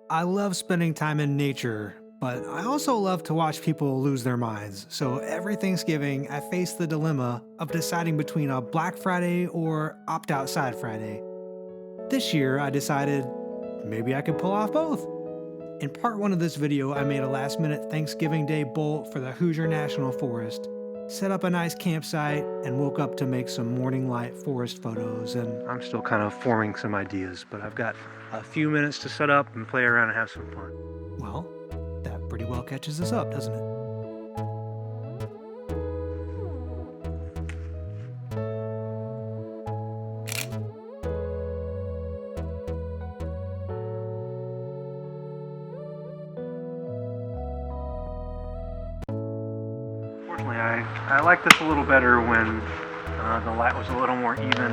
I love spending time in nature, but I also love to watch people lose their minds. So every Thanksgiving, I face the dilemma of deciding between a Black Friday or Opt Outside Friday. This year, I decided maybe I could pull off both. In part one of this video, I made a last minute Thanksgiving Day bolt for the Hoosier National Forest, set up a nice campsite, and woke up to make some morning light forest photos. And I'm still kind of forming some ideas, but I've got a few minutes to set up and play around and have some fun. Well, that pretty well catches us up, doesn't it? Fortunately, I like this a little better when the light was a little more even,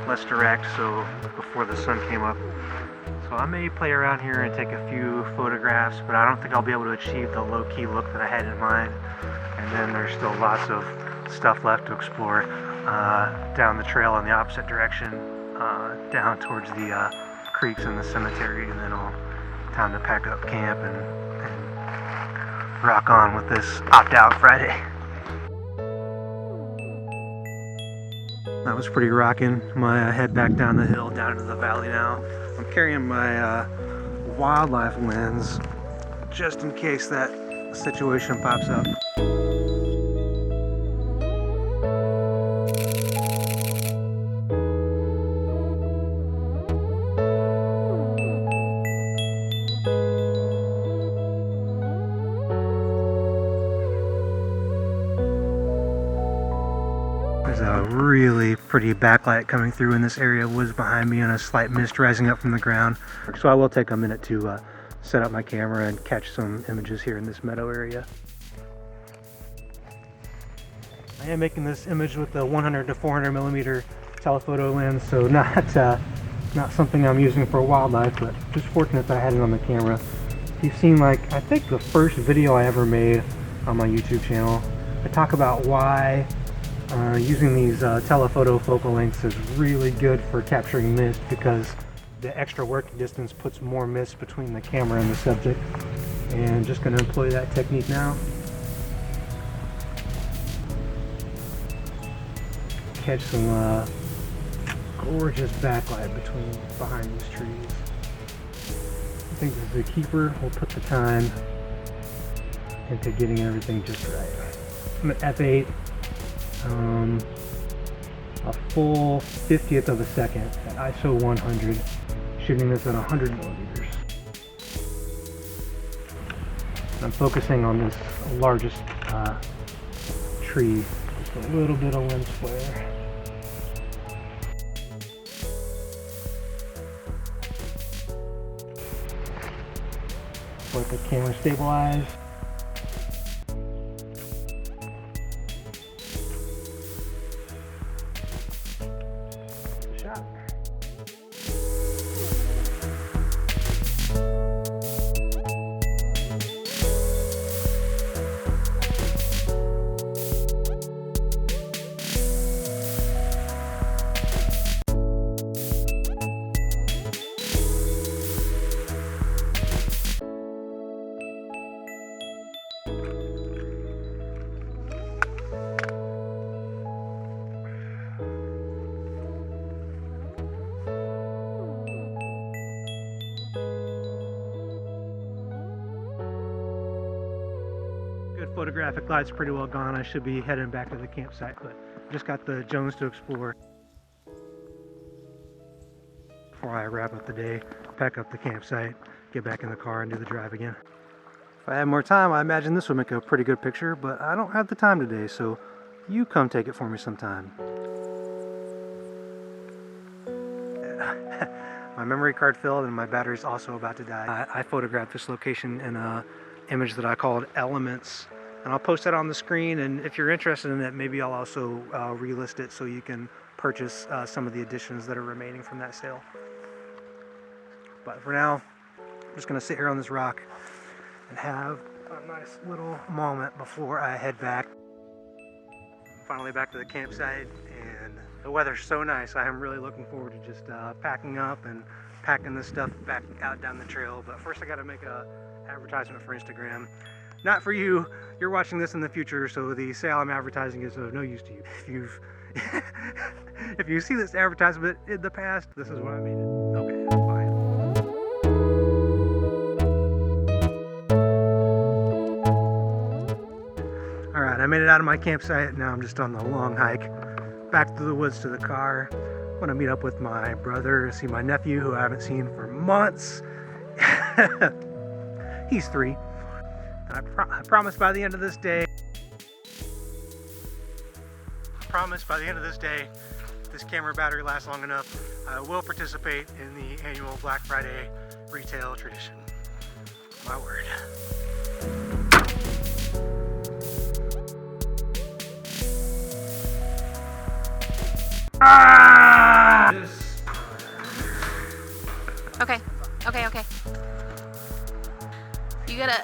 less direct, so before the sun came up. So I may play around here and take a few photographs, but I don't think I'll be able to achieve the low-key look that I had in mind. And then there's still lots of stuff left to explore down the trail in the opposite direction, down towards the creeks and the cemetery, and then time to pack up camp and rock on with this opt-out Friday. That was pretty rocking. My head back down the hill, down into the valley now. I'm carrying my wildlife lens just in case that situation pops up. There's a really pretty backlight coming through in this area, woods behind me, and a slight mist rising up from the ground. So I will take a minute to set up my camera and catch some images here in this meadow area. I am making this image with the 100 to 400 millimeter telephoto lens, so not something I'm using for wildlife, but just fortunate that I had it on the camera. You've seen, I think the first video I ever made on my YouTube channel, I talk about why using these telephoto focal lengths is really good for capturing mist, because the extra working distance puts more mist between the camera and the subject. And just going to employ that technique now. Catch some gorgeous backlight behind these trees. I think this is the keeper. We'll put the time into getting everything just right. I'm at f8. A full 50th of a second at ISO 100, shooting this at 100 millimeters. I'm focusing on this largest tree, just a little bit of lens flare. Let the camera stabilize. Shot. Good photographic light's pretty well gone. I should be heading back to the campsite, but just got the Jones to explore. Before I wrap up the day, pack up the campsite, get back in the car and do the drive again. If I had more time, I imagine this would make a pretty good picture, but I don't have the time today, so you come take it for me sometime. My memory card filled and my battery's also about to die. I photographed this location in a image that I called Elements, and I'll post that on the screen, and if you're interested in it, maybe I'll also relist it so you can purchase some of the additions that are remaining from that sale. But for now, I'm just going to sit here on this rock and have a nice little moment before I head back. Finally back to the campsite, and the weather's so nice. I am really looking forward to just packing up and packing this stuff back out down the trail. But first I gotta make a advertisement for Instagram. Not for you, you're watching this in the future, so the sale I'm advertising is of no use to you. If you see this advertisement in the past, this is what I made it. Okay, fine. Alright, I made it out of my campsite. Now I'm just on the long hike back through the woods to the car. I'm gonna meet up with my brother, see my nephew who I haven't seen for months. He's 3. I promise by the end of this day, this camera battery lasts long enough, I will participate in the annual Black Friday retail tradition. My word. Ah! Okay. You gotta.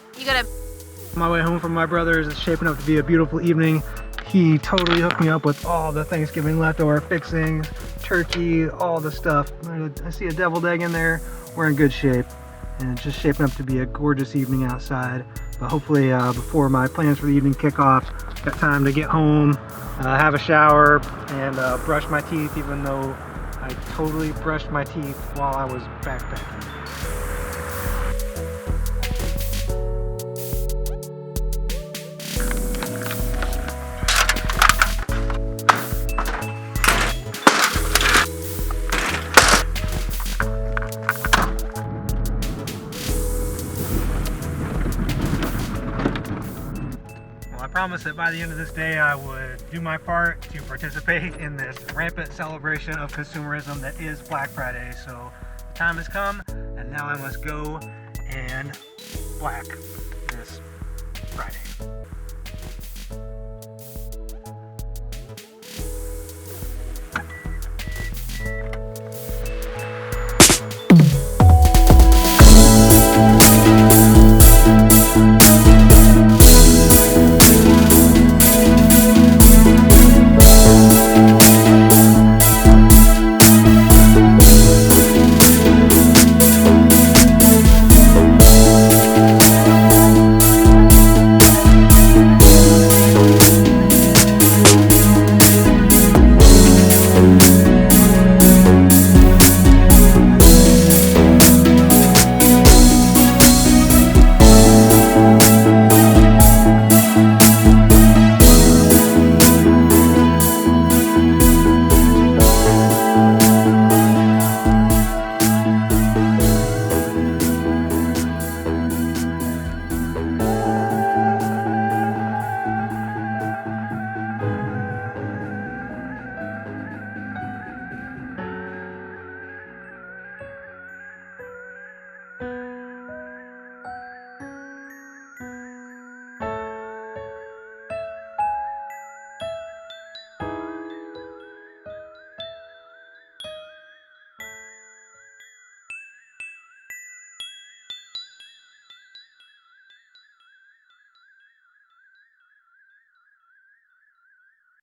My way home from my brother's is shaping up to be a beautiful evening. He totally hooked me up with all the Thanksgiving leftover fixings, turkey, all the stuff. I see a deviled egg in there. We're in good shape, and it's just shaping up to be a gorgeous evening outside. But hopefully before my plans for the evening kick off, got time to get home, have a shower, and brush my teeth, even though I totally brushed my teeth while I was backpacking. I promised that by the end of this day I would do my part to participate in this rampant celebration of consumerism that is Black Friday. So the time has come, and now I must go and black this Friday.